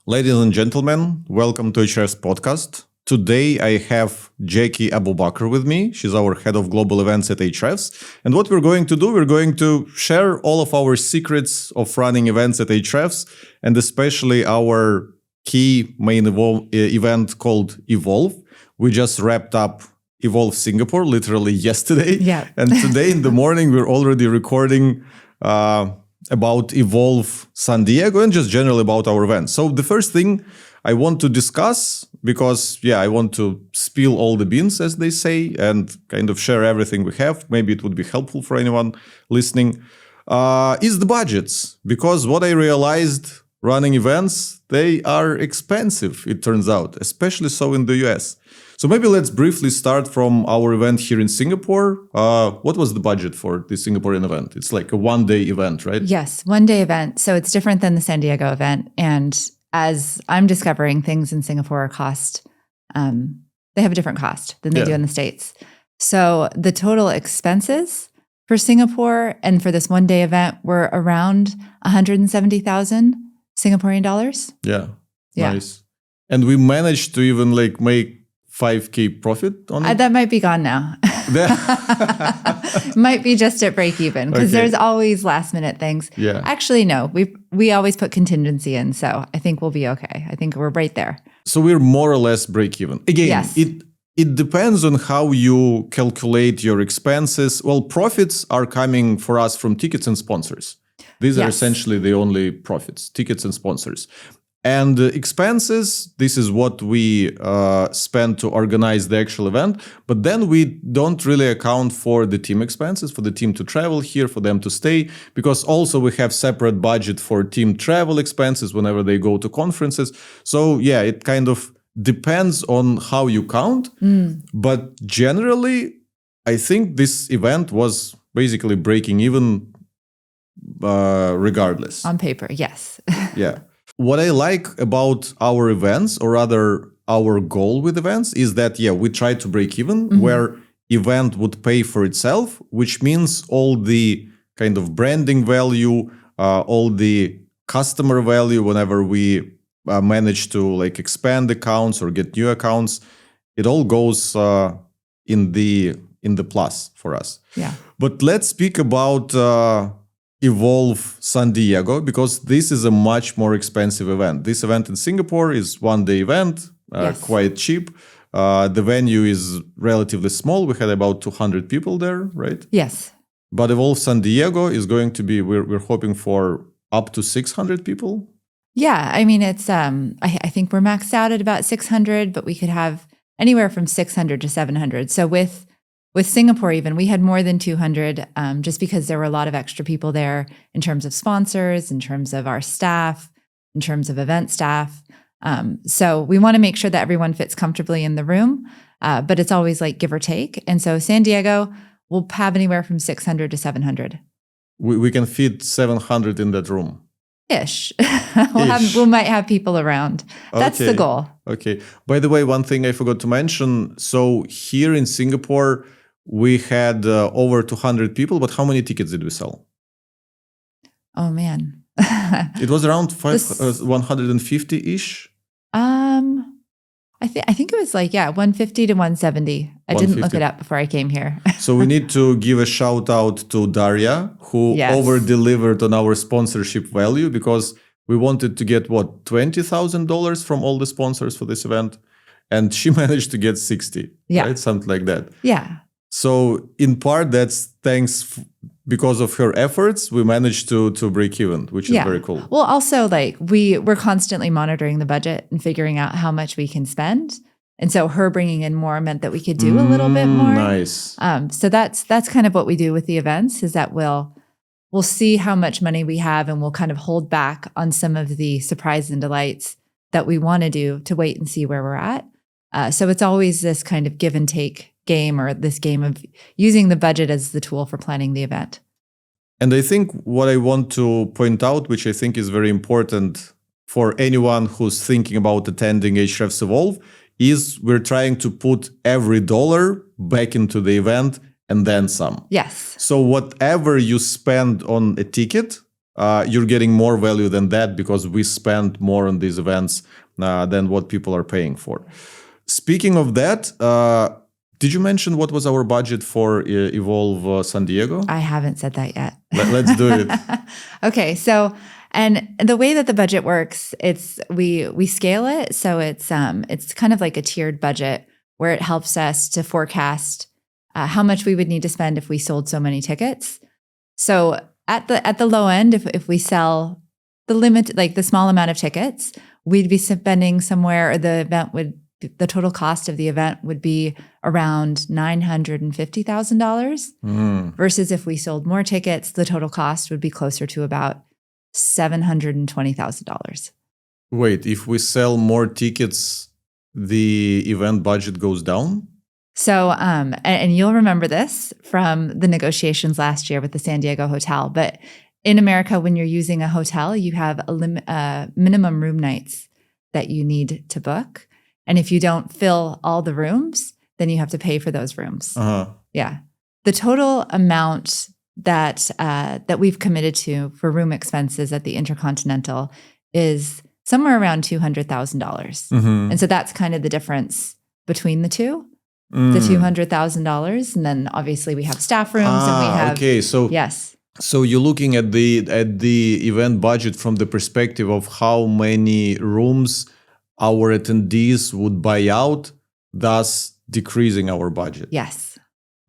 Ladies and gentlemen, welcome to Ahrefs podcast. Today I have Jacque Aboubakr with me. She's our head of global events at Ahrefs. And what we're going to do, we're going to share all of our secrets of running events at Ahrefs, and especially our key main event called Evolve. We just wrapped up Evolve Singapore literally yesterday. Yeah. And today in the morning, we're already recording about Evolve San Diego and just generally about our events. So the first thing I want to discuss, because I want to spill all the beans, as they say, and kind of share everything we have. Maybe it would be helpful for anyone listening, is the budgets. Because what I realized running events, they are expensive, it turns out, especially so in the US. So maybe let's briefly start from our event here in Singapore. What was the budget for the Singaporean event? It's like a one-day event, right? Yes, one-day event. So it's different than the San Diego event. And as I'm discovering, things in Singapore cost, they have a different cost than they do in the States. So the total expenses for Singapore and for this one-day event were around 170,000 Singaporean dollars. Yeah, nice. And we managed to even make 5K profit on it? That might be gone now. Might be just at break even because there's always last minute things. Yeah. Actually, no, we always put contingency in. So I think we'll be okay. I think we're right there. So we're more or less break even. Again, yes. It depends on how you calculate your expenses. Well, profits are coming for us from tickets and sponsors. These are essentially the only profits, tickets and sponsors. And expenses, this is what we spend to organize the actual event. But then we don't really account for the team expenses, for the team to travel here, for them to stay, because also we have separate budget for team travel expenses whenever they go to conferences. So it kind of depends on how you count. But generally, I think this event was basically breaking even regardless. On paper, yes. Yeah. What I like about our events, or rather our goal with events, is that, we try to break even where event would pay for itself, which means all the kind of branding value, all the customer value, whenever we manage to expand accounts or get new accounts, it all goes in the plus for us. Yeah. But let's speak about Evolve San Diego, because this is a much more expensive event. This event in Singapore is one-day event, quite cheap. The venue is relatively small. We had about 200 people there, right? Yes. But Evolve San Diego is going to be, we're hoping for up to 600 people. Yeah, I mean, it's, I think we're maxed out at about 600, but we could have anywhere from 600 to 700. So with Singapore even, we had more than 200 just because there were a lot of extra people there in terms of sponsors, in terms of our staff, in terms of event staff. So we want to make sure that everyone fits comfortably in the room, but it's always give or take. And so San Diego will have anywhere from 600 to 700. We can fit 700 in that room. Ish. We might have people around. That's the goal. Okay. By the way, one thing I forgot to mention. So here in Singapore, we had over 200 people, but how many tickets did we sell? Oh, man. It was around 150-ish. I think it was 150 to 170. I didn't look it up before I came here. So we need to give a shout out to Daria, who over-delivered on our sponsorship value, because we wanted to get, $20,000 from all the sponsors for this event. And she managed to get 60, right? Something like that. Yeah. So in part, that's because of her efforts, we managed to break even, which is very cool. Well, also we're constantly monitoring the budget and figuring out how much we can spend. And so her bringing in more meant that we could do a little bit more. Nice. So that's kind of what we do with the events, is that we'll see how much money we have and we'll kind of hold back on some of the surprise and delights that we want to do to wait and see where we're at. So it's always this kind of give and take game, or this game of using the budget as the tool for planning the event. And I think what I want to point out, which I think is very important for anyone who's thinking about attending Ahrefs Evolve, is we're trying to put every dollar back into the event and then some. Yes. So whatever you spend on a ticket, you're getting more value than that because we spend more on these events than what people are paying for. Speaking of that, did you mention what was our budget for Evolve San Diego? I haven't said that yet. Let's do it. Okay, so and the way that the budget works, it's we scale it, so it's kind of like a tiered budget where it helps us to forecast how much we would need to spend if we sold so many tickets. So at the low end, if we sell the limit, like the small amount of tickets, we'd be spending somewhere, or the total cost of the event would be around $950,000 versus if we sold more tickets, the total cost would be closer to about $720,000. Wait, if we sell more tickets, the event budget goes down? So, and you'll remember this from the negotiations last year with the San Diego hotel, but in America, when you're using a hotel, you have a minimum room nights that you need to book. And if you don't fill all the rooms, then you have to pay for those rooms. Yeah. The total amount that we've committed to for room expenses at the Intercontinental is somewhere around $200,000. And so that's kind of the difference between the two, the $200,000. And then obviously we have staff rooms and we have, okay. So yes. So you're looking at the event budget from the perspective of how many rooms our attendees would buy out, thus decreasing our budget. Yes.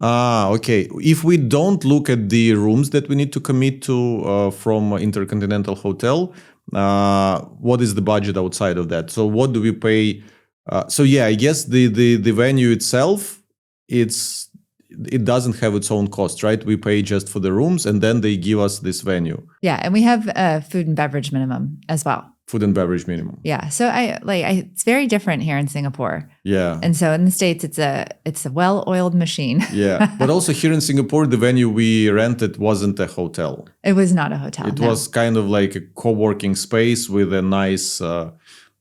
Okay. If we don't look at the rooms that we need to commit to from Intercontinental Hotel, what is the budget outside of that? So what do we pay? So yeah, I guess the venue itself, it doesn't have its own cost, right? We pay just for the rooms and then they give us this venue. Yeah, and we have a food and beverage minimum as well. Food and beverage minimum. Yeah, so it's very different here in Singapore. Yeah, and so in the States, it's a well-oiled machine. Yeah, but also here in Singapore, the venue we rented wasn't a hotel. It was not a hotel. It was kind of like a co-working space with a nice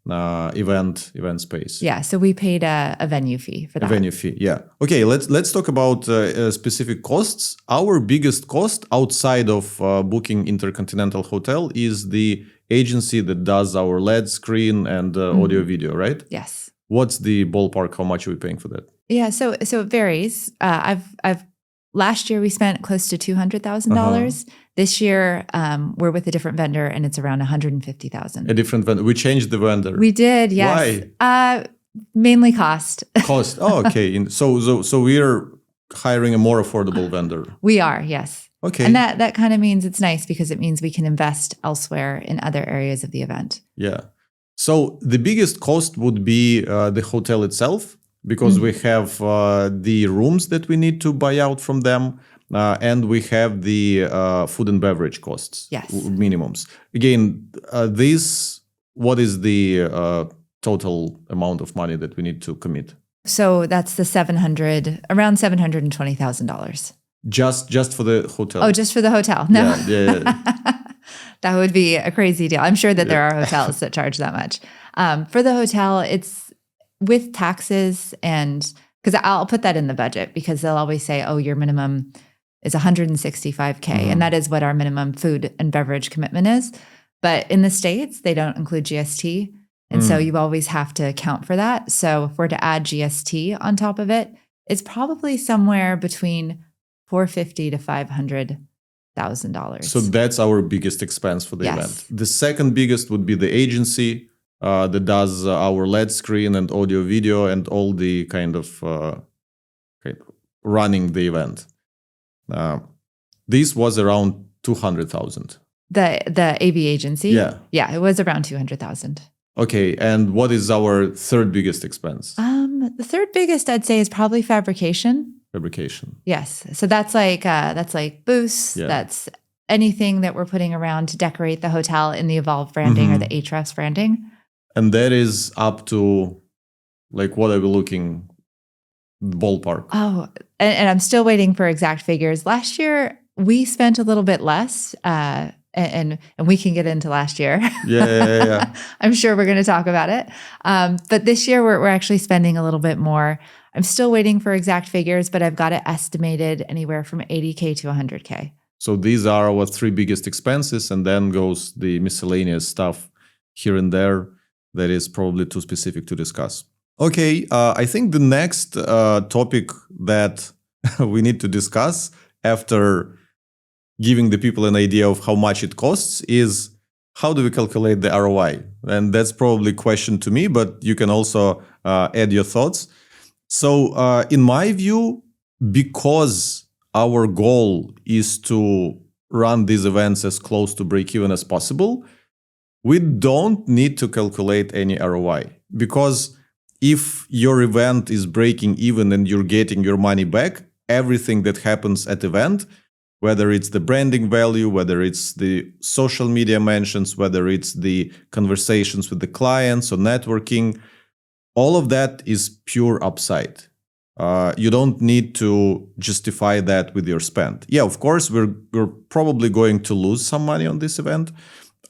event space. Yeah, so we paid a venue fee for that. A venue fee, yeah. Okay, let's talk about specific costs. Our biggest cost outside of booking Intercontinental Hotel is the agency that does our LED screen and audio video, right? Yes. What's the ballpark? How much are we paying for that? Yeah, so it varies. Last year we spent close to $200,000. This year we're with a different vendor and it's around $150,000. A different vendor. We changed the vendor. We did, yes. Why? Mainly cost. Cost. Oh, okay. So we are hiring a more affordable vendor. We are, yes. Okay. And that kind of means it's nice because it means we can invest elsewhere in other areas of the event. Yeah. So the biggest cost would be the hotel itself, because we have the rooms that we need to buy out from them, and we have the food and beverage costs, yes, minimums. Again, what is the total amount of money that we need to commit? So that's around $720,000. Just for the hotel? Oh, just for the hotel? No. Yeah. That would be a crazy deal. I'm sure that there are hotels that charge that much. For the hotel, it's with taxes, and because I'll put that in the budget because they'll always say, oh, your minimum is $165K. And that is what our minimum food and beverage commitment is. But in the States, they don't include GST. And so you always have to account for that. So if we're to add GST on top of it, it's probably somewhere between $450,000 to $500,000. So that's our biggest expense for the event. The second biggest would be the agency that does our LED screen and audio video and all the kind of running the event. This was around $200,000. The AV agency? Yeah. Yeah, it was around $200,000. Okay, and what is our third biggest expense? The third biggest, I'd say, is probably fabrication. Fabrication. Yes. So that's like booths. Yeah. That's anything that we're putting around to decorate the hotel in the Evolve branding or the Ahrefs branding. And that is up to, like, what are we looking, ballpark? Oh, and I'm still waiting for exact figures. Last year, we spent a little bit less, and we can get into last year. Yeah. I'm sure we're going to talk about it. But this year, we're actually spending a little bit more. I'm still waiting for exact figures, but I've got it estimated anywhere from $80K to $100K. So these are our 3 biggest expenses, and then goes the miscellaneous stuff here and there that is probably too specific to discuss. Okay, I think the next topic that we need to discuss after giving the people an idea of how much it costs is how do we calculate the ROI? And that's probably a question to me, but you can also add your thoughts. So in my view, because our goal is to run these events as close to break-even as possible, we don't need to calculate any ROI. Because if your event is breaking even and you're getting your money back, everything that happens at event, whether it's the branding value, whether it's the social media mentions, whether it's the conversations with the clients or networking, all of that is pure upside. You don't need to justify that with your spend. Yeah, of course, we're probably going to lose some money on this event,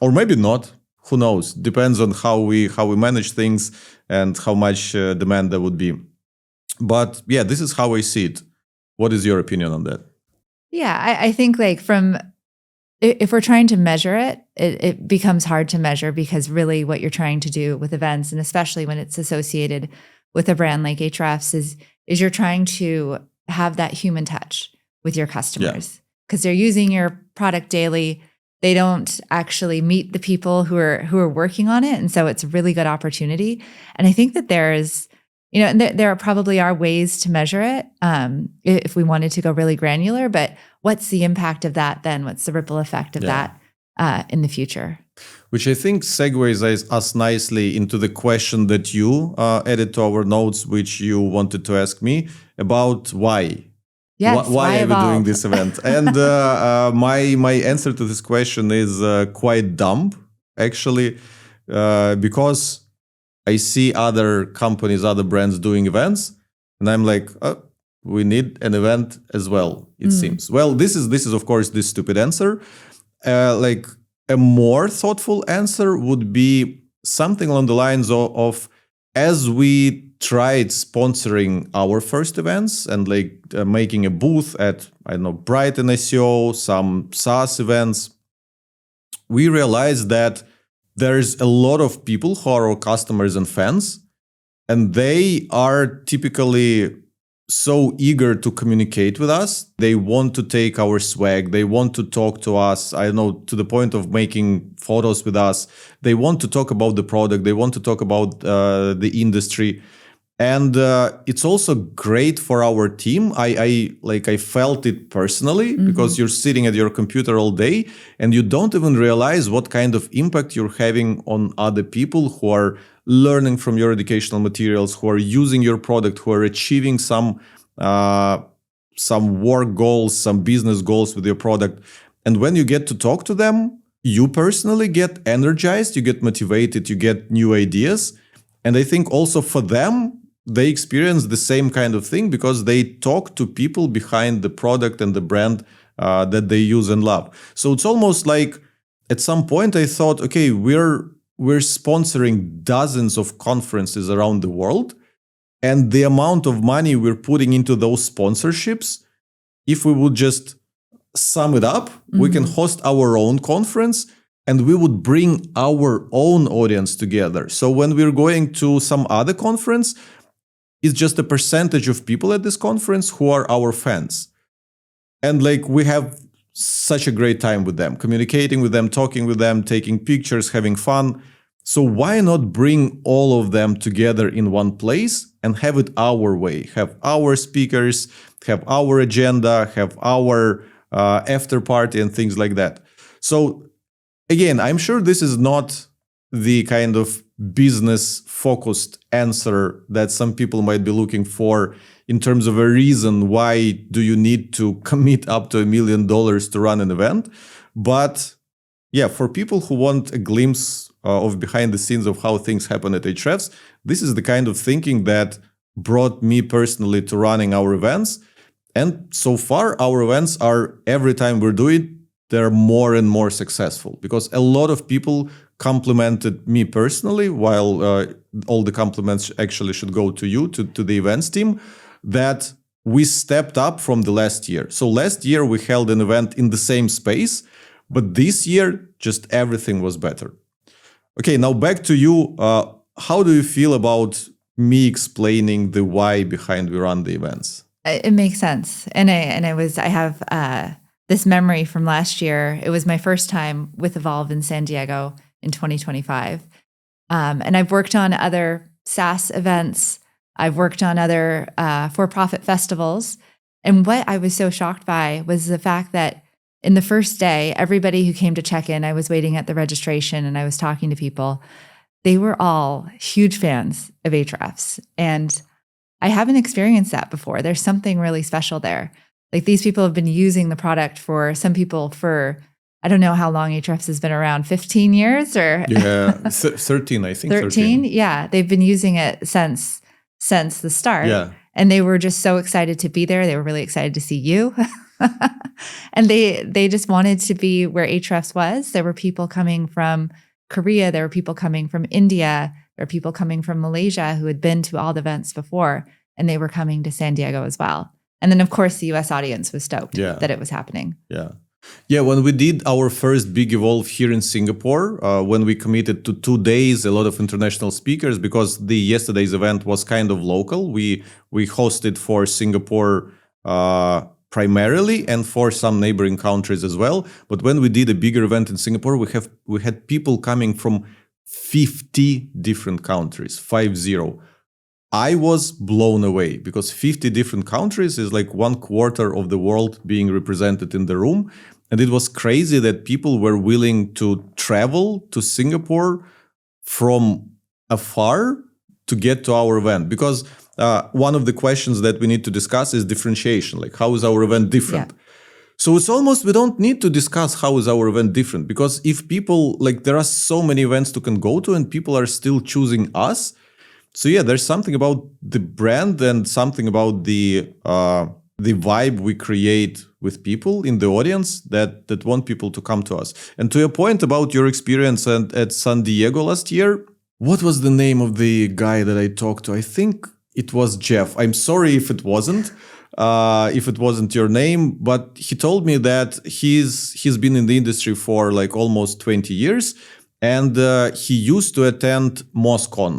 or maybe not. Who knows? Depends on how we manage things and how much demand there would be. But yeah, this is how I see it. What is your opinion on that? Yeah, I think if we're trying to measure it, it becomes hard to measure, because really what you're trying to do with events, and especially when it's associated with a brand like Ahrefs, is you're trying to have that human touch with your customers, because they're using your product daily. They don't actually meet the people who are working on it. And so it's a really good opportunity. And I think that there's, there probably are ways to measure it if we wanted to go really granular, but what's the impact of that then? What's the ripple effect of that in the future? Which I think segues us nicely into the question that you added to our notes, which you wanted to ask me about why. Yes, why are we doing this event? And my answer to this question is quite dumb, actually, because I see other companies, other brands doing events, and I'm like, oh, we need an event as well, it seems. Well, this is of course the stupid answer. Like a more thoughtful answer would be something along the lines of as we tried sponsoring our first events and making a booth at, Brighton SEO, some SaaS events, we realized that there's a lot of people who are our customers and fans, and they are typically so eager to communicate with us. They want to take our swag. They want to talk to us, to the point of making photos with us. They want to talk about the product. They want to talk about the industry. And it's also great for our team. I felt it personally, because you're sitting at your computer all day and you don't even realize what kind of impact you're having on other people who are learning from your educational materials, who are using your product, who are achieving some work goals, some business goals with your product. And when you get to talk to them, you personally get energized, you get motivated, you get new ideas. And I think also for them, they experience the same kind of thing because they talk to people behind the product and the brand that they use and love. So it's almost like at some point I thought, okay, we're sponsoring dozens of conferences around the world, and the amount of money we're putting into those sponsorships, if we would just sum it up, we can host our own conference and we would bring our own audience together. So when we're going to some other conference, it's just a percentage of people at this conference who are our fans. And we have such a great time with them, communicating with them, talking with them, taking pictures, having fun. So why not bring all of them together in one place and have it our way? Have our speakers, have our agenda, have our after party and things like that. So again, I'm sure this is not the kind of business-focused answer that some people might be looking for in terms of a reason why do you need to commit up to $1 million to run an event. But yeah, for people who want a glimpse of behind the scenes of how things happen at Ahrefs, this is the kind of thinking that brought me personally to running our events. And so far, our events are, every time we're doing it, they're more and more successful because a lot of people complimented me personally, while all the compliments actually should go to you, to the events team, that we stepped up from the last year. So last year we held an event in the same space, but this year just everything was better. Okay, now back to you. How do you feel about me explaining the why behind we run the events? It makes sense. And I have this memory from last year. It was my first time with Evolve in San Diego in 2025. And I've worked on other SaaS events. I've worked on other for-profit festivals. And what I was so shocked by was the fact that in the first day, everybody who came to check in, I was waiting at the registration and I was talking to people. They were all huge fans of Ahrefs. And I haven't experienced that before. There's something really special there. Like these people have been using the product for some people for, I don't know how long Ahrefs has been around, 15 years or? Yeah, 13, I think. 13? Yeah, they've been using it since the start. Yeah. And they were just so excited to be there. They were really excited to see you. And they just wanted to be where Ahrefs was. There were people coming from Korea. There were people coming from India. There were people coming from Malaysia who had been to all the events before, and they were coming to San Diego as well. And then, of course, the US audience was stoked that it was happening. Yeah, when we did our first big Evolve here in Singapore, when we committed to 2 days, a lot of international speakers, because the yesterday's event was kind of local. We hosted for Singapore primarily and for some neighboring countries as well. But when we did a bigger event in Singapore, we had people coming from 50 different countries, 50. I was blown away because 50 different countries is like 1/4 of the world being represented in the room. And it was crazy that people were willing to travel to Singapore from afar to get to our event. Because one of the questions that we need to discuss is differentiation. Like, how is our event different? Yeah. So it's almost, we don't need to discuss how is our event different, because if people, like, there are so many events to can go to and people are still choosing us. So yeah, there's something about the brand and something about the vibe we create with people in the audience that want people to come to us. And to your point about your experience at San Diego last year, what was the name of the guy that I talked to? I think it was Jeff. I'm sorry if it wasn't your name, but he told me that he's been in the industry for like almost 20 years, and he used to attend MozCon.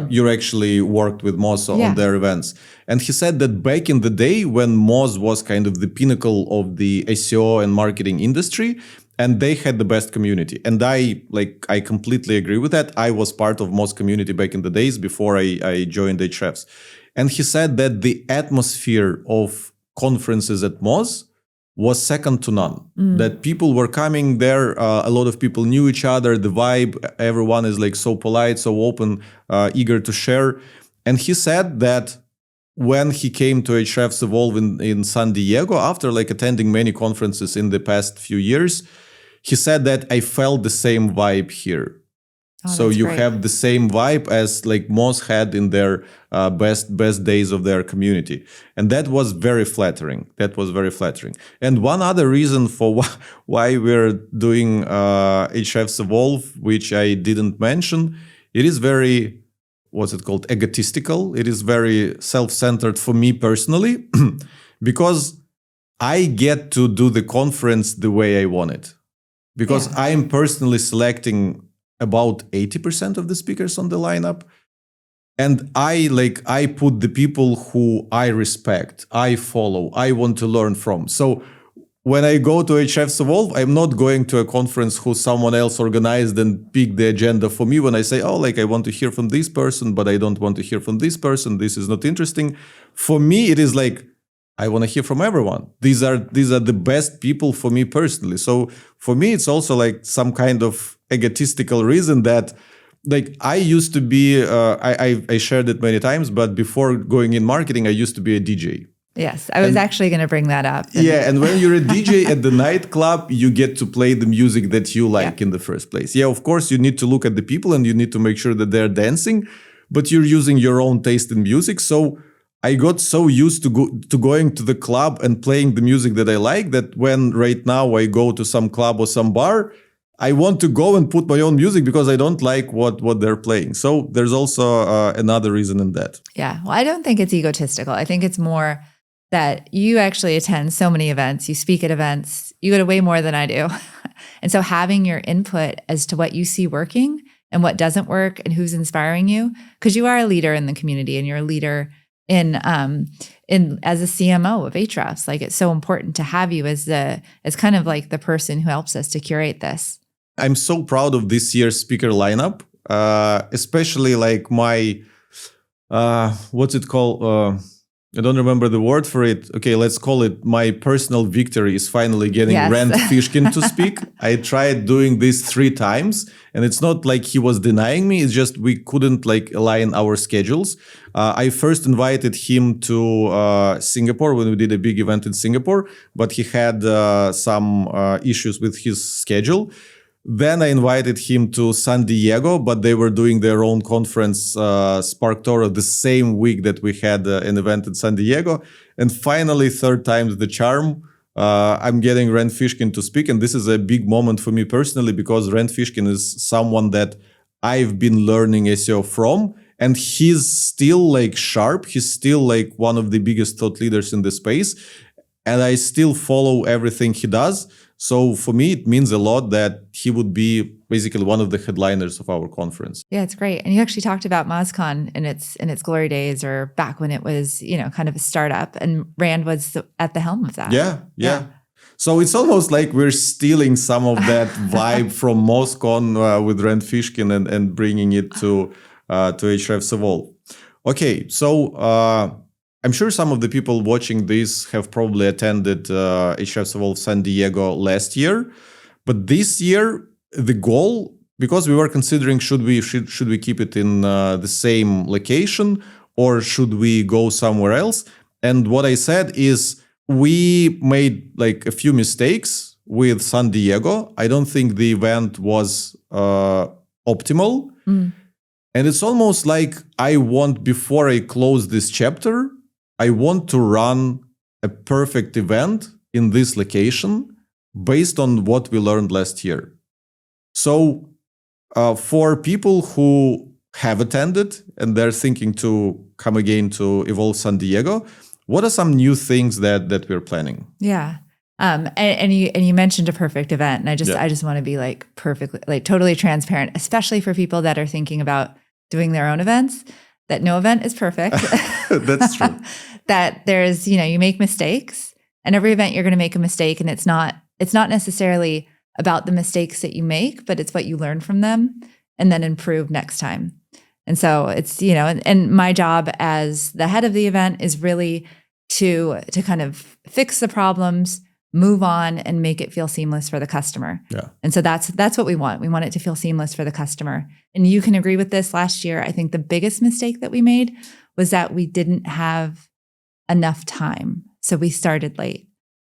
You actually worked with Moz on their events. And he said that back in the day when Moz was kind of the pinnacle of the SEO and marketing industry, and they had the best community. And I completely agree with that. I was part of Moz community back in the days before I joined Ahrefs. And he said that the atmosphere of conferences at Moz was second to none. That people were coming there, a lot of people knew each other, the vibe, everyone is like so polite, so open, eager to share. And he said that when he came to Ahrefs Evolve in San Diego, after like attending many conferences in the past few years, he said that I felt the same vibe here. Oh, so you have the same vibe as like Moz had in their best days of their community. And that was very flattering. And one other reason for why we're doing Ahrefs Evolve, which I didn't mention, it is very, what's it called, egotistical. It is very self-centered for me personally, because I get to do the conference the way I want it. Because I am personally selecting about 80% of the speakers on the lineup. And I put the people who I respect, I follow, I want to learn from. So when I go to Ahrefs Evolve, I'm not going to a conference who someone else organized and picked the agenda for me. When I say, I want to hear from this person, but I don't want to hear from this person, this is not interesting. For me, it is like, I want to hear from everyone. These are the best people for me personally. So for me, it's also like some kind of egotistical reason that, like, I used to be, I shared it many times, but before going in marketing, I used to be a DJ. Yes, I was actually going to bring that up. And when you're a DJ at the nightclub, you get to play the music that you like in the first place. Yeah, of course, you need to look at the people and you need to make sure that they're dancing, but you're using your own taste in music. So I got so used to going to the club and playing the music that I like that when right now I go to some club or some bar, I want to go and put my own music because I don't like what they're playing. So there's also another reason in that. Yeah. Well, I don't think it's egotistical. I think it's more that you actually attend so many events, you speak at events, you go to way more than I do. And so having your input as to what you see working and what doesn't work and who's inspiring you, because you are a leader in the community and you're a leader in as a CMO of Ahrefs. Like, it's so important to have you as kind of like the person who helps us to curate this. I'm so proud of this year's speaker lineup, especially like my, what's it called? I don't remember the word for it. Okay, let's call it my personal victory is finally getting Rand Fishkin to speak. I tried doing this 3 times, and it's not like he was denying me. It's just we couldn't like align our schedules. I first invited him to Singapore when we did a big event in Singapore, but he had some issues with his schedule. Then I invited him to San Diego, but they were doing their own conference, Spark Toro, the same week that we had an event in San Diego. And finally, 3rd time's the charm. I'm getting Rand Fishkin to speak. And this is a big moment for me personally, because Rand Fishkin is someone that I've been learning SEO from. And he's still like sharp. He's still like one of the biggest thought leaders in the space. And I still follow everything he does. So for me, it means a lot that he would be basically one of the headliners of our conference. Yeah, it's great. And you actually talked about MozCon in its glory days, or back when it was, kind of a startup, and Rand was at the helm of that. Yeah. So it's almost like we're stealing some of that vibe from MozCon with Rand Fishkin and bringing it to Ahrefs Evolve. Okay, so I'm sure some of the people watching this have probably attended Ahrefs Evolve San Diego last year, but this year the goal, because we were considering should we keep it in the same location or should we go somewhere else, and what I said is we made like a few mistakes with San Diego. I don't think the event was optimal, and it's almost like I want, before I close this chapter, I want to run a perfect event in this location based on what we learned last year. So for people who have attended and they're thinking to come again to Evolve San Diego, what are some new things that we're planning? Yeah. And you mentioned a perfect event, and I just want to be like perfectly, like totally transparent, especially for people that are thinking about doing their own events, that no event is perfect. That's true. That there's, you make mistakes, and every event you're going to make a mistake, and it's not necessarily about the mistakes that you make, but it's what you learn from them and then improve next time. And so it's, and my job as the head of the event is really to kind of fix the problems, move on, and make it feel seamless for the customer. Yeah. And so that's what we want. We want it to feel seamless for the customer. And you can agree with this. Last year, I think the biggest mistake that we made was that we didn't have enough time. So we started late,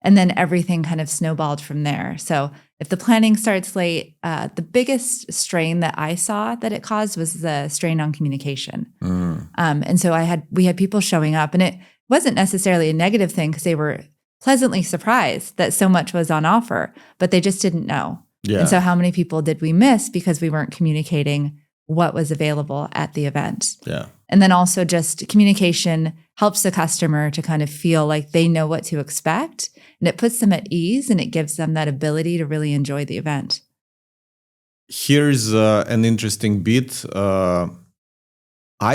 and then everything kind of snowballed from there. So if the planning starts late, the biggest strain that I saw that it caused was the strain on communication. And so we had people showing up, and it wasn't necessarily a negative thing because they were pleasantly surprised that so much was on offer, but they just didn't know. Yeah. And so how many people did we miss because we weren't communicating what was available at the event? Yeah. And then also just communication helps the customer to kind of feel like they know what to expect, and it puts them at ease, and it gives them that ability to really enjoy the event. Here's an interesting bit. I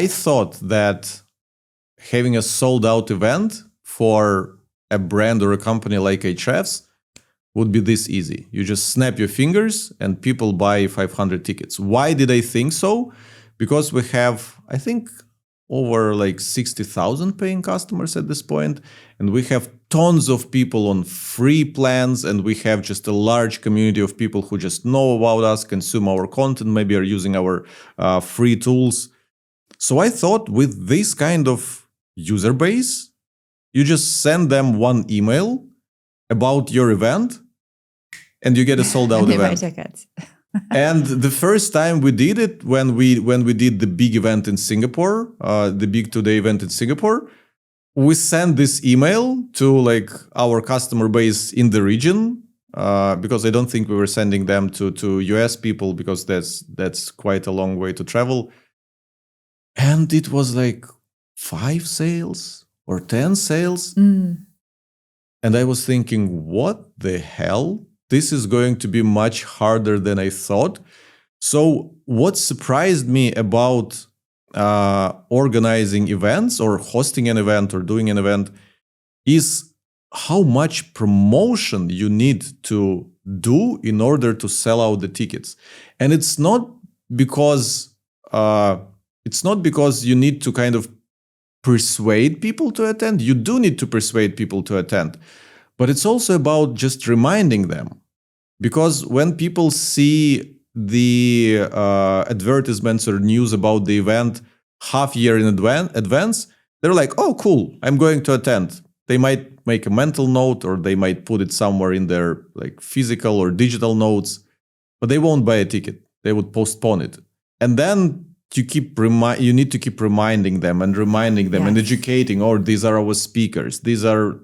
thought that having a sold out event for a brand or a company like Ahrefs would be this easy. You just snap your fingers and people buy 500 tickets. Why did I think so? Because we have, I think, over like 60,000 paying customers at this point, and we have tons of people on free plans, and we have just a large community of people who just know about us, consume our content, maybe are using our free tools. So I thought with this kind of user base, you just send them one email about your event and you get a sold out event. Buy tickets. And the first time we did it, when we did the big event in Singapore, the big 2-day event in Singapore, we sent this email to like our customer base in the region, because I don't think we were sending them to US people, because that's quite a long way to travel. And it was like 5 sales or 10 sales. And I was thinking, what the hell? This is going to be much harder than I thought. So what surprised me about organizing events or hosting an event or doing an event is how much promotion you need to do in order to sell out the tickets. And it's not because you need to kind of persuade people to attend. You do need to persuade people to attend, but it's also about just reminding them. Because when people see the advertisements or news about the event half year in advance, they're like, oh, cool, I'm going to attend. They might make a mental note, or they might put it somewhere in their like physical or digital notes, but they won't buy a ticket. They would postpone it. And then you need to keep reminding them and educating, or these are our speakers. These are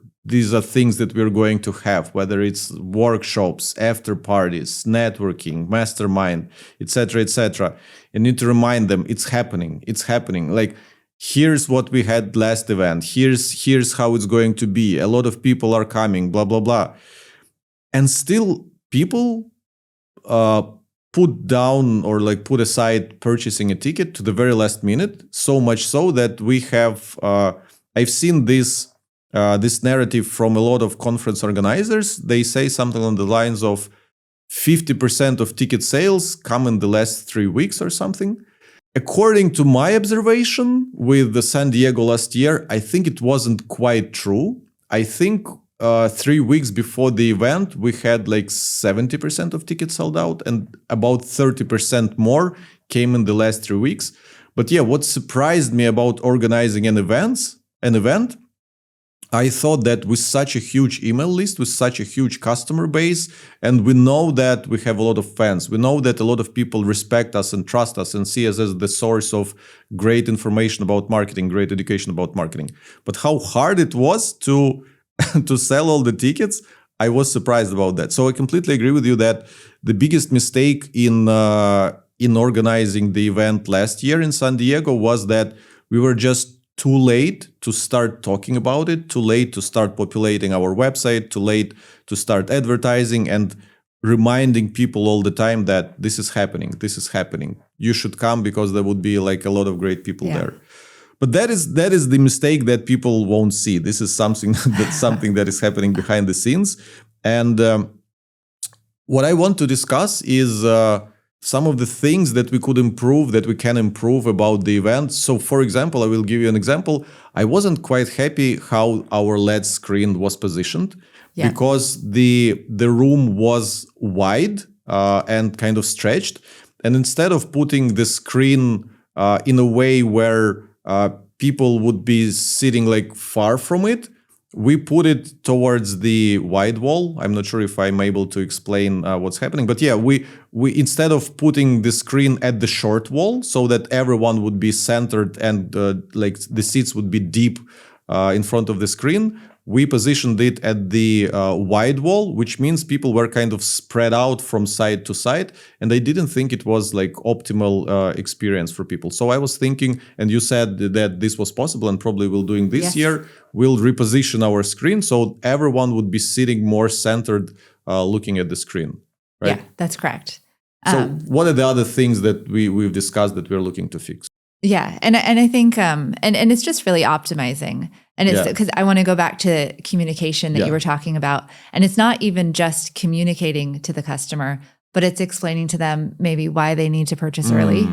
things that we're going to have, whether it's workshops, after parties, networking, mastermind, etc., etc. You need to remind them it's happening. Like, here's what we had last event. Here's how it's going to be. A lot of people are coming, blah, blah, blah. And still people put down or like put aside purchasing a ticket to the very last minute. So much so that we have, I've seen this narrative from a lot of conference organizers. They say something on the lines of 50% of ticket sales come in the last 3 weeks or something. According to my observation with the San Diego last year, I think it wasn't quite true. I think 3 weeks before the event, we had like 70% of tickets sold out, and about 30% more came in the last 3 weeks. But yeah, what surprised me about organizing an event, I thought that with such a huge email list, with such a huge customer base, and we know that we have a lot of fans, we know that a lot of people respect us and trust us and see us as the source of great information about marketing, great education about marketing. But how hard it was to sell all the tickets, I was surprised about that. So I completely agree with you that the biggest mistake in organizing the event last year in San Diego was that we were just too late to start talking about it, too late to start populating our website, too late to start advertising and reminding people all the time that this is happening. You should come because there would be like a lot of great people there. But that is the mistake that people won't see. This is something that is happening behind the scenes. And what I want to discuss is some of the things that we can improve about the event. So for example, I will give you an example. I wasn't quite happy how our LED screen was positioned because the room was wide and kind of stretched. And instead of putting the screen in a way where people would be sitting like far from it, we put it towards the wide wall. I'm not sure if I'm able to explain what's happening, but yeah, we instead of putting the screen at the short wall so that everyone would be centered and like the seats would be deep in front of the screen, we positioned it at the wide wall, which means people were kind of spread out from side to side. And I didn't think it was like optimal experience for people. So I was thinking, and you said that this was possible and probably we'll doing this year, we'll reposition our screen so everyone would be sitting more centered looking at the screen. Right? Yeah, that's correct. So what are the other things that we've discussed that we're looking to fix? Yeah, and I think and it's just really optimizing. And it's because I want to go back to communication that you were talking about. And it's not even just communicating to the customer, but it's explaining to them maybe why they need to purchase early.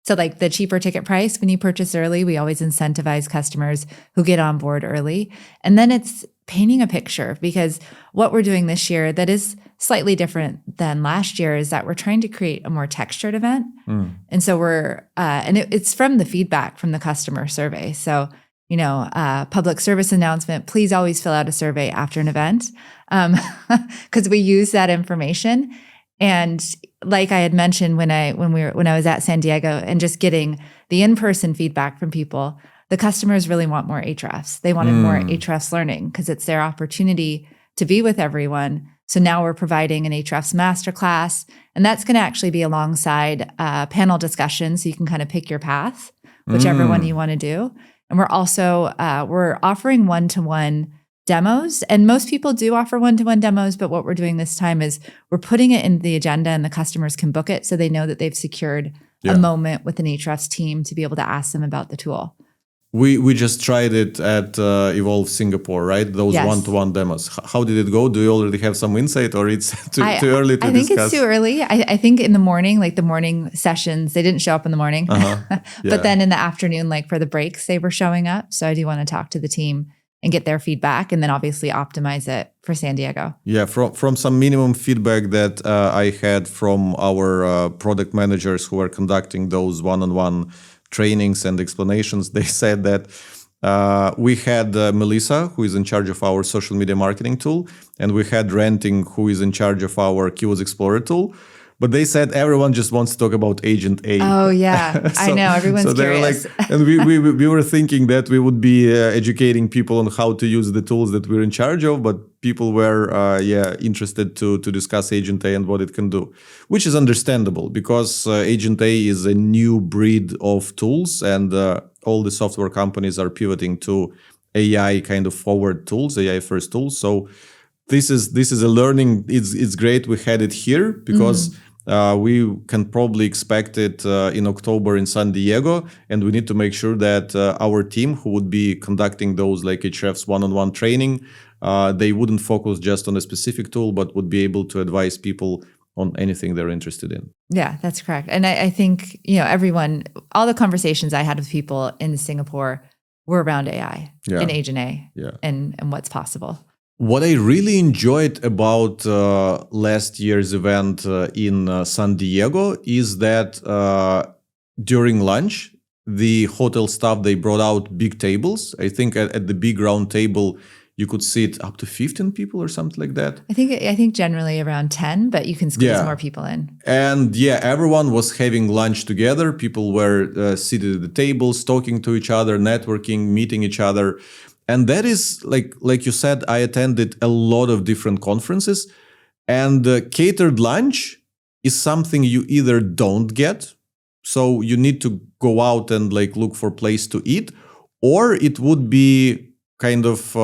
So like the cheaper ticket price, when you purchase early, we always incentivize customers who get on board early. And then it's painting a picture, because what we're doing this year that is slightly different than last year is that we're trying to create a more textured event. And so we're, and it's from the feedback from the customer survey. So, you know, public service announcement, please always fill out a survey after an event, because we use that information. And like I had mentioned when I was at San Diego and just getting the in-person feedback from people, the customers really want more Ahrefs. They wanted more Ahrefs learning because it's their opportunity to be with everyone So now we're providing an Ahrefs masterclass, and that's going to actually be alongside panel discussion. So you can kind of pick your path, whichever one you want to do. And we're also, we're offering one-to-one demos. And most people do offer one-to-one demos, but what we're doing this time is we're putting it in the agenda and the customers can book it so they know that they've secured a moment with an Ahrefs team to be able to ask them about the tool. We just tried it at Evolve Singapore, right? Those one-to-one demos. How did it go? Do you already have some insight, or it's too early to discuss? I think it's too early. I think in the morning, like the morning sessions, they didn't show up in the morning. But then in the afternoon, like for the breaks, they were showing up. So I do want to talk to the team and get their feedback, and then obviously optimize it for San Diego. Yeah, from some minimum feedback that I had from our product managers who were conducting those one-on-one trainings and explanations, they said that we had Melissa, who is in charge of our social media marketing tool, and we had Renting, who is in charge of our Keywords Explorer tool. But they said everyone just wants to talk about Agent A. Oh, yeah. So, I know. Everyone's curious. And we were thinking that we would be educating people on how to use the tools that we're in charge of, but people were, interested to discuss Agent A and what it can do, which is understandable because Agent A is a new breed of tools, and all the software companies are pivoting to AI kind of forward tools, AI first tools. So this is a learning. It's great we had it here because we can probably expect it in October in San Diego, and we need to make sure that our team, who would be conducting those like Ahrefs one-on-one training, they wouldn't focus just on a specific tool, but would be able to advise people on anything they're interested in. Yeah, that's correct. And I think, everyone, all the conversations I had with people in Singapore were around AI and Agent A and what's possible. What I really enjoyed about last year's event in San Diego is that during lunch, the hotel staff, they brought out big tables. I think at the big round table, you could sit up to 15 people or something like that. I think generally around 10, but you can squeeze more people in. And everyone was having lunch together. People were seated at the tables, talking to each other, networking, meeting each other. And that is, like you said, I attended a lot of different conferences, and catered lunch is something you either don't get, so you need to go out and look for a place to eat, or it would be kind of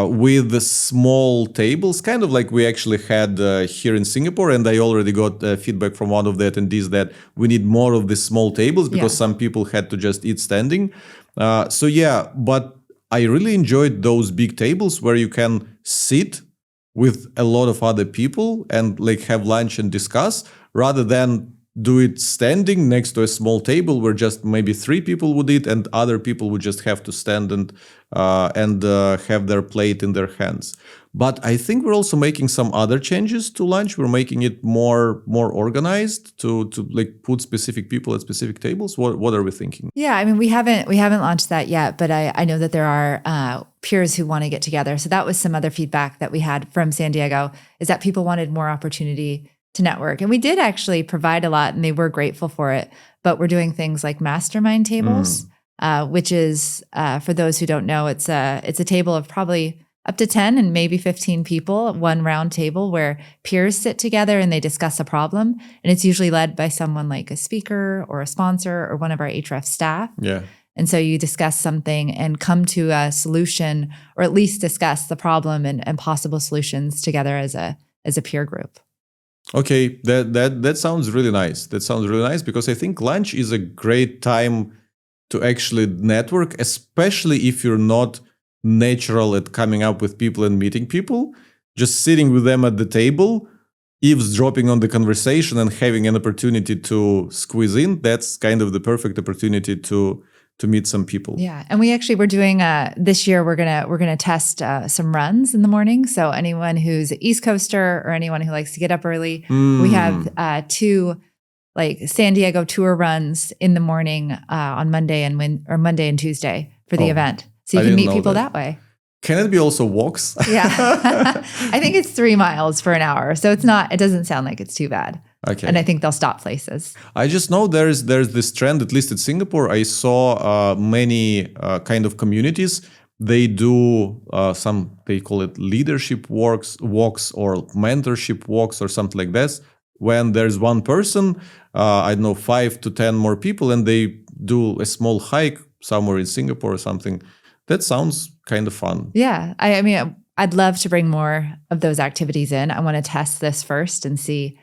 with the small tables, kind of like we actually had here in Singapore. And I already got feedback from one of the attendees that we need more of the small tables because some people had to just eat standing. But I really enjoyed those big tables where you can sit with a lot of other people and have lunch and discuss, rather than do it standing next to a small table where just maybe 3 people would eat and other people would just have to stand and have their plate in their hands. But I think we're also making some other changes to lunch. We're making it more organized to put specific people at specific tables. What are we thinking? Yeah, I mean, we haven't launched that yet, but I know that there are peers who want to get together. So that was some other feedback that we had from San Diego, is that people wanted more opportunity to network. And we did actually provide a lot, and they were grateful for it. But we're doing things like mastermind tables, which is, for those who don't know, it's a table of probably up to 10 and maybe 15 people, one round table where peers sit together and they discuss a problem. And it's usually led by someone like a speaker or a sponsor or one of our Ahrefs staff. Yeah. And so you discuss something and come to a solution, or at least discuss the problem and possible solutions together as a peer group. Okay, that sounds really nice. That sounds really nice because I think lunch is a great time to actually network, especially if you're not natural at coming up with people and meeting people. Just sitting with them at the table, eavesdropping on the conversation and having an opportunity to squeeze in, that's kind of the perfect opportunity to meet some people. Yeah, and we're doing this year. We're gonna test some runs in the morning. So anyone who's an East Coaster or anyone who likes to get up early, we have 2 San Diego tour runs in the morning on Monday and Tuesday for the event. So you can meet people that way. Can it be also walks? Yeah, I think it's 3 miles for an hour, so it doesn't sound like it's too bad. Okay. And I think they'll stop places. I just know there's this trend, at least in Singapore. I saw many kind of communities they do they call it leadership walks or mentorship walks or something like this. When there's one person, I don't know, 5 to 10 more people, and they do a small hike somewhere in Singapore or something. That sounds kind of fun. Yeah. I mean, I'd love to bring more of those activities in. I want to test this first and see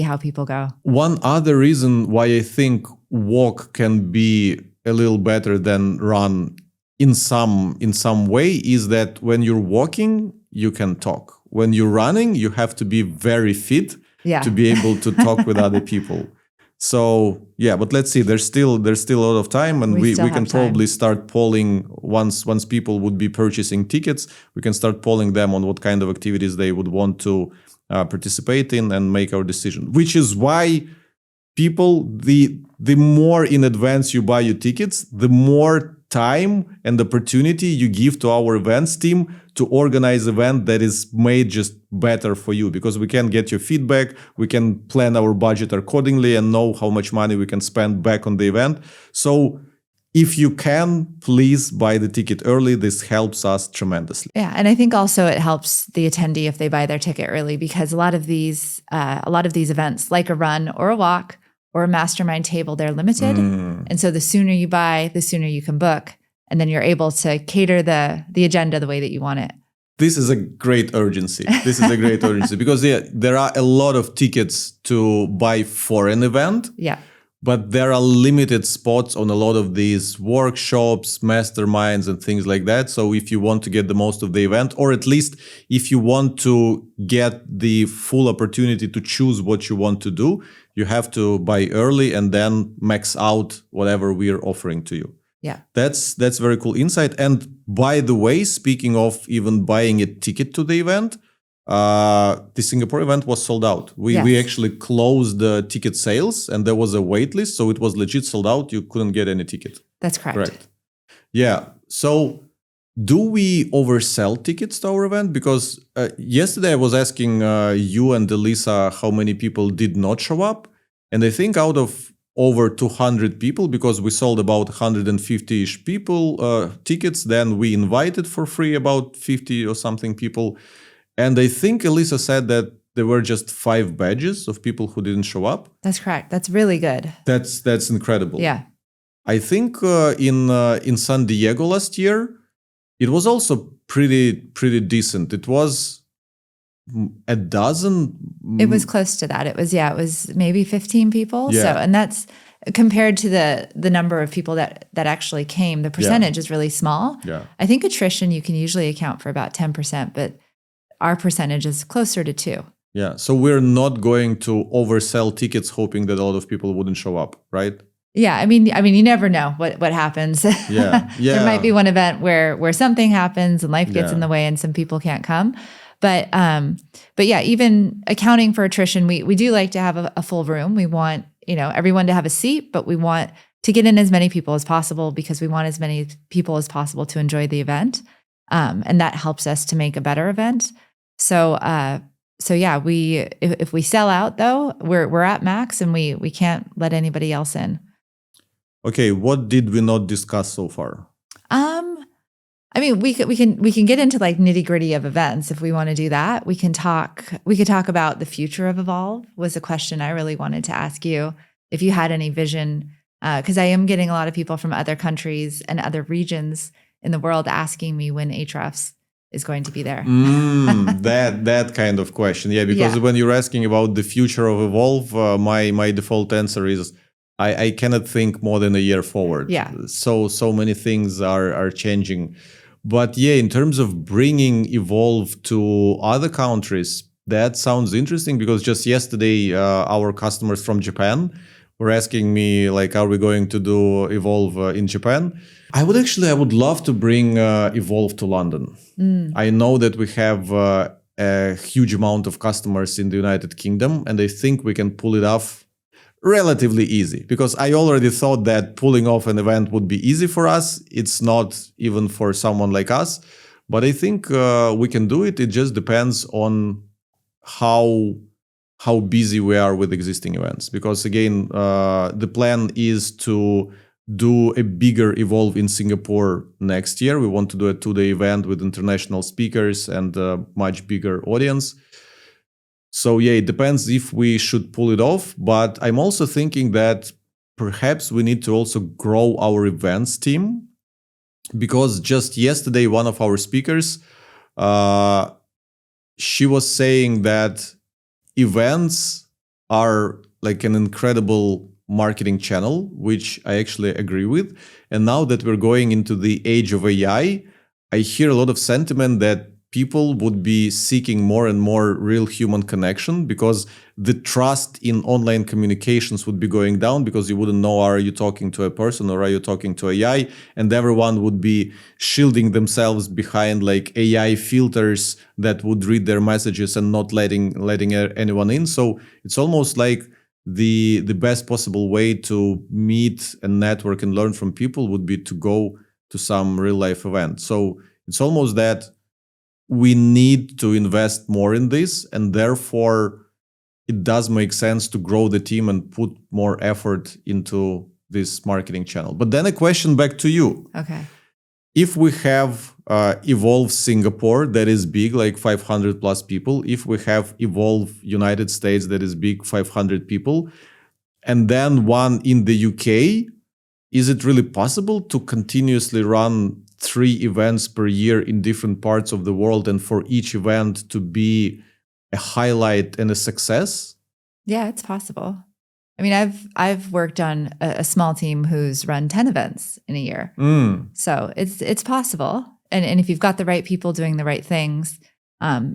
how people go. One other reason why I think walk can be a little better than run in some way is that when you're walking, you can talk. When you're running, you have to be very fit to be able to talk with other people. So yeah, but let's see. There's still a lot of time, and we can probably start polling once people would be purchasing tickets. We can start polling them on what kind of activities they would want to participate in and make our decision. Which is why people, the more in advance you buy your tickets, the more time and opportunity you give to our events team to organize event that is made just better for you, because we can get your feedback, we can plan our budget accordingly and know how much money we can spend back on the event. So if you can, please buy the ticket early. This helps us tremendously. Yeah, and I think also it helps the attendee if they buy their ticket early, because a lot of these events, like a run or a walk or a mastermind table, they're limited. And so the sooner you buy, the sooner you can book. And then you're able to cater the agenda the way that you want it. This is a great urgency. Because there are a lot of tickets to buy for an event. Yeah. But there are limited spots on a lot of these workshops, masterminds, and things like that. So if you want to get the most of the event, or at least if you want to get the full opportunity to choose what you want to do, you have to buy early and then max out whatever we are offering to you. Yeah. That's very cool insight. And by the way, speaking of even buying a ticket to the event, the Singapore event was sold out. We actually closed the ticket sales, and there was a wait list, so it was legit sold out. You couldn't get any ticket. That's correct. Yeah. So do we oversell tickets to our event? Because yesterday I was asking you and Elisa how many people did not show up. And I think out of over 200 people, because we sold about 150-ish people tickets, then we invited for free about 50 or something people. And I think Elisa said that there were just 5 badges of people who didn't show up. That's correct. That's really good. That's incredible. Yeah. I think in San Diego last year, it was also pretty decent. It was a dozen. It was close to that. It was maybe 15 people. Yeah. So, and that's compared to the number of people that actually came, the percentage is really small. Yeah. I think attrition, you can usually account for about 10%, but our percentage is closer to 2. Yeah. So we're not going to oversell tickets hoping that a lot of people wouldn't show up, right? Yeah. I mean, you never know what happens. Yeah. There might be one event where something happens and life gets in the way and some people can't come. But yeah, even accounting for attrition, we do like to have a full room. We want, everyone to have a seat, but we want to get in as many people as possible because we want as many people as possible to enjoy the event. And that helps us to make a better event. So yeah, if we sell out though, we're at max and we can't let anybody else in. Okay, what did we not discuss so far? I mean, we can get into like nitty gritty of events if we want to do that. We could talk about the future of Evolve was a question I really wanted to ask you if you had any vision, because I am getting a lot of people from other countries and other regions in the world asking me when Ahrefs is going to be there. That kind of question. Yeah, because when you're asking about the future of Evolve, my default answer is I cannot think more than a year forward. Yeah. So many things are changing. But yeah, in terms of bringing Evolve to other countries, that sounds interesting because just yesterday, our customers from Japan were asking me, like, are we going to do Evolve in Japan? I would love to bring Evolve to London. I know that we have a huge amount of customers in the United Kingdom, and I think we can pull it off relatively easy, because I already thought that pulling off an event would be easy for us. It's not even for someone like us, but I think we can do it. It just depends on how busy we are with existing events. Because again, the plan is to do a bigger Evolve in Singapore next year. We want to do a 2-day event with international speakers and a much bigger audience. So yeah, it depends if we should pull it off. But I'm also thinking that perhaps we need to also grow our events team, because just yesterday, one of our speakers, she was saying that events are like an incredible marketing channel, which I actually agree with. And now that we're going into the age of AI, I hear a lot of sentiment that people would be seeking more and more real human connection, because the trust in online communications would be going down, because you wouldn't know, are you talking to a person or are you talking to AI? And everyone would be shielding themselves behind like AI filters that would read their messages and not letting anyone in. So it's almost like the best possible way to meet and network and learn from people would be to go to some real life event. So it's almost that we need to invest more in this, and therefore it does make sense to grow the team and put more effort into this marketing channel. But then a question back to you. Okay. If we have Evolve Singapore that is big, like 500 plus people, if we have Evolve United States that is big, 500 people, and then one in the UK, is it really possible to continuously run 3 events per year in different parts of the world, and for each event to be a highlight and a success? Yeah, it's possible. I mean, I've worked on a small team who's run 10 events in a year. So it's possible. And if you've got the right people doing the right things,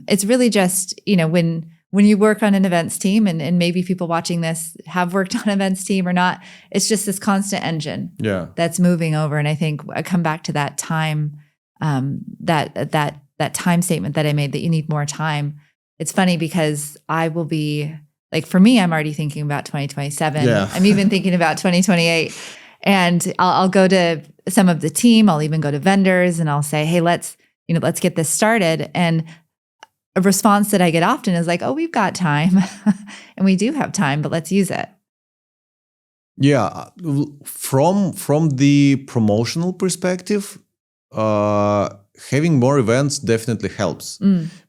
it's really just, when you work on an events team, and maybe people watching this have worked on an events team or not, it's just this constant engine that's moving over. And I think I come back to that time, that time statement that I made, that you need more time. It's funny because I will be like, for me, I'm already thinking about 2027. Yeah. I'm even thinking about 2028. And I'll go to some of the team. I'll even go to vendors and I'll say, hey, let's get this started. And a response that I get often is like, oh, we've got time. And we do have time, but let's use it. Yeah. From the promotional perspective, having more events definitely helps.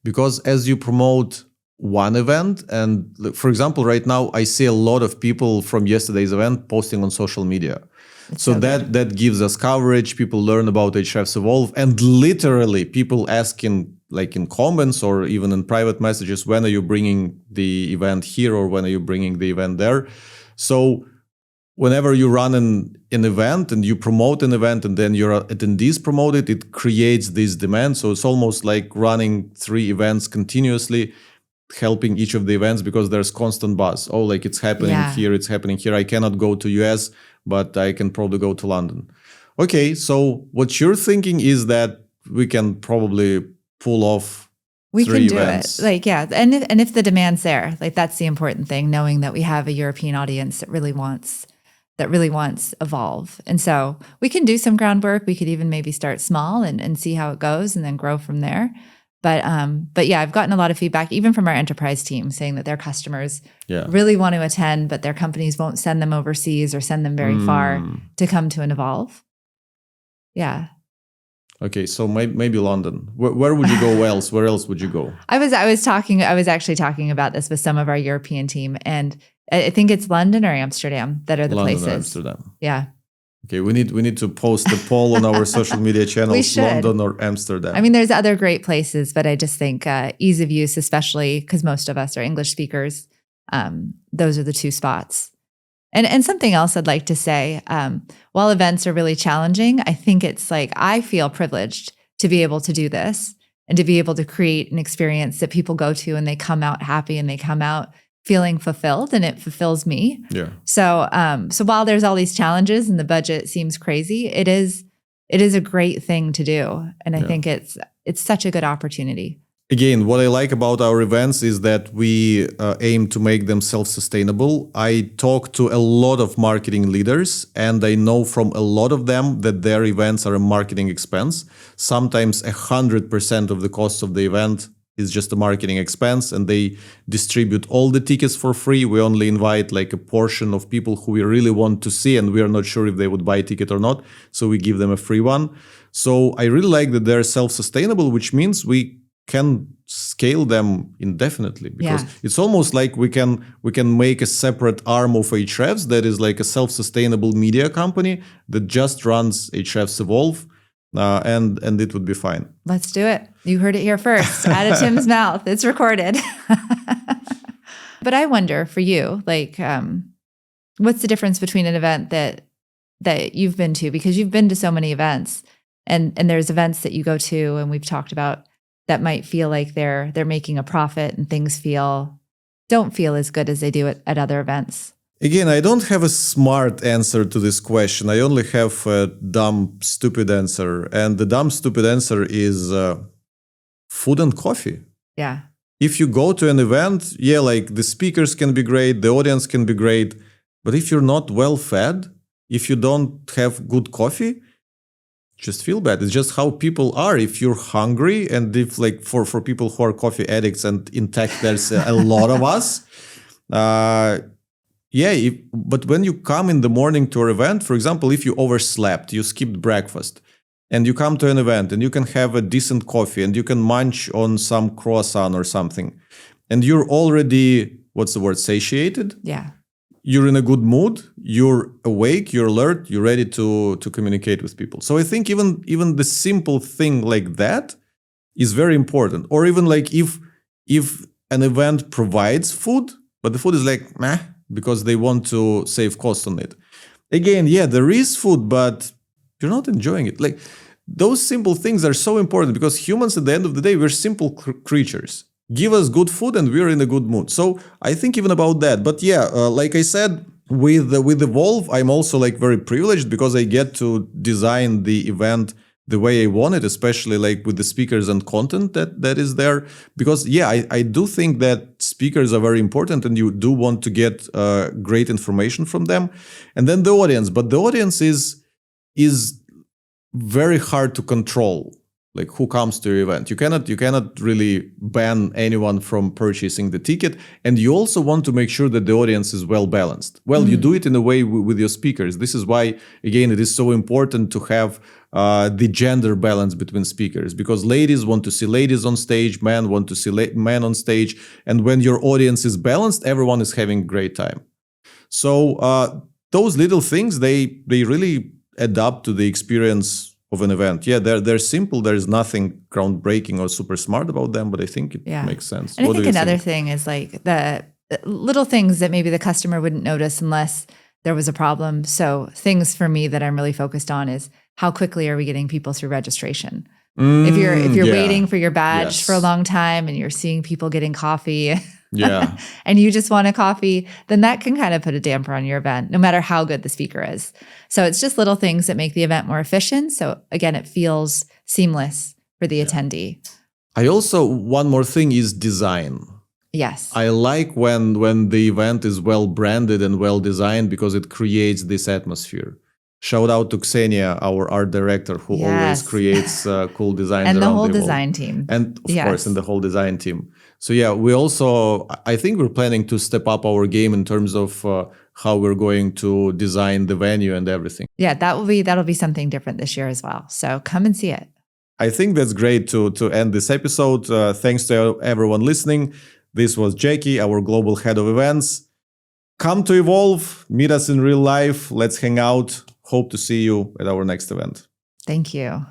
Because as you promote one event, and for example, right now, I see a lot of people from yesterday's event posting on social media. So that gives us coverage. People learn about Ahrefs Evolve, and literally people asking, like in comments or even in private messages, when are you bringing the event here, or when are you bringing the event there? So whenever you run an event and you promote an event and then your attendees promote it, it creates this demand. So it's almost like running 3 events continuously, helping each of the events, because there's constant buzz. Oh, like it's happening here, it's happening here. I cannot go to US, but I can probably go to London. Okay, so what you're thinking is that we can probably pull off 3 events. We can do it. And if the demand's there, like that's the important thing, knowing that we have a European audience that really wants Evolve. And so we can do some groundwork. We could even maybe start small and see how it goes and then grow from there. But yeah, I've gotten a lot of feedback, even from our enterprise team, saying that their customers really want to attend, but their companies won't send them overseas or send them very far to come to an Evolve. Yeah. Okay, so maybe London. Where would you go else? Where else would you go? I was actually talking about this with some of our European team, and I think it's London or Amsterdam that are the London places. Or Amsterdam. Yeah. Okay, we need to post a poll on our social media channels, London or Amsterdam. I mean, there's other great places, but I just think ease of use, especially because most of us are English speakers, those are the 2 spots. And something else I'd like to say, while events are really challenging, I think it's like, I feel privileged to be able to do this and to be able to create an experience that people go to and they come out happy and they come out feeling fulfilled, and it fulfills me. Yeah. So while there's all these challenges and the budget seems crazy, it is a great thing to do. And I think it's such a good opportunity. Again, what I like about our events is that we aim to make them self-sustainable. I talk to a lot of marketing leaders, and I know from a lot of them that their events are a marketing expense. Sometimes 100% of the cost of the event is just a marketing expense, and they distribute all the tickets for free. We only invite like a portion of people who we really want to see, and we are not sure if they would buy a ticket or not. So we give them a free one. So I really like that they're self-sustainable, which means we can scale them indefinitely, because it's almost like we can make a separate arm of Ahrefs that is like a self-sustainable media company that just runs Ahrefs Evolve, and it would be fine. Let's do it. You heard it here first. Out of Tim's mouth. It's recorded. But I wonder for you, like, what's the difference between an event that you've been to, because you've been to so many events, and there's events that you go to, and we've talked about, that might feel like they're making a profit and things don't feel as good as they do at other events? Again, I don't have a smart answer to this question. I only have a dumb, stupid answer. And the dumb, stupid answer is food and coffee. Yeah. If you go to an event, like the speakers can be great, the audience can be great. But if you're not well fed, if you don't have good coffee, just feel bad. It's just how people are. If you're hungry, and if like for people who are coffee addicts, and in tech there's a lot of us, but when you come in the morning to an event, for example, if you overslept, you skipped breakfast, and you come to an event, and you can have a decent coffee, and you can munch on some croissant or something, and you're already, satiated? Yeah. You're in a good mood, you're awake, you're alert, you're ready to communicate with people. So I think even the simple thing like that is very important. Or even like if an event provides food, but the food is like meh, because they want to save cost on it. Again, there is food, but you're not enjoying it. Like, those simple things are so important, because humans, at the end of the day, we're simple creatures. Give us good food and we're in a good mood. So I think even about that. But like I said, with Evolve, I'm also like very privileged, because I get to design the event the way I want it, especially like with the speakers and content that is there. Because I do think that speakers are very important, and you do want to get great information from them. And then the audience. But the audience is very hard to control. Like, who comes to your event? You cannot really ban anyone from purchasing the ticket. And you also want to make sure that the audience is well balanced. Well, you do it in a way with your speakers. This is why, again, it is so important to have the gender balance between speakers, because ladies want to see ladies on stage, men want to see men on stage. And when your audience is balanced, everyone is having a great time. So those little things, they really add up to the experience of an event. They're simple. There's nothing groundbreaking or super smart about them, but I think it makes sense. And I think another thing is like the little things that maybe the customer wouldn't notice unless there was a problem. So things for me that I'm really focused on is, how quickly are we getting people through registration? If you're waiting for your badge for a long time, and you're seeing people getting coffee, and you just want a coffee, then that can kind of put a damper on your event, no matter how good the speaker is. So it's just little things that make the event more efficient. So again, it feels seamless for the attendee. One more thing is design. Yes. I like when the event is well branded and well designed, because it creates this atmosphere. Shout out to Ksenia, our art director, who always creates cool designs and around the whole Evolve. Design team. And of course, and the whole design team. So I think we're planning to step up our game in terms of how we're going to design the venue and everything. Yeah, that'll be something different this year as well. So come and see it. I think that's great to end this episode. Thanks to everyone listening. This was Jacque, our global head of events. Come to Evolve, meet us in real life. Let's hang out. Hope to see you at our next event. Thank you.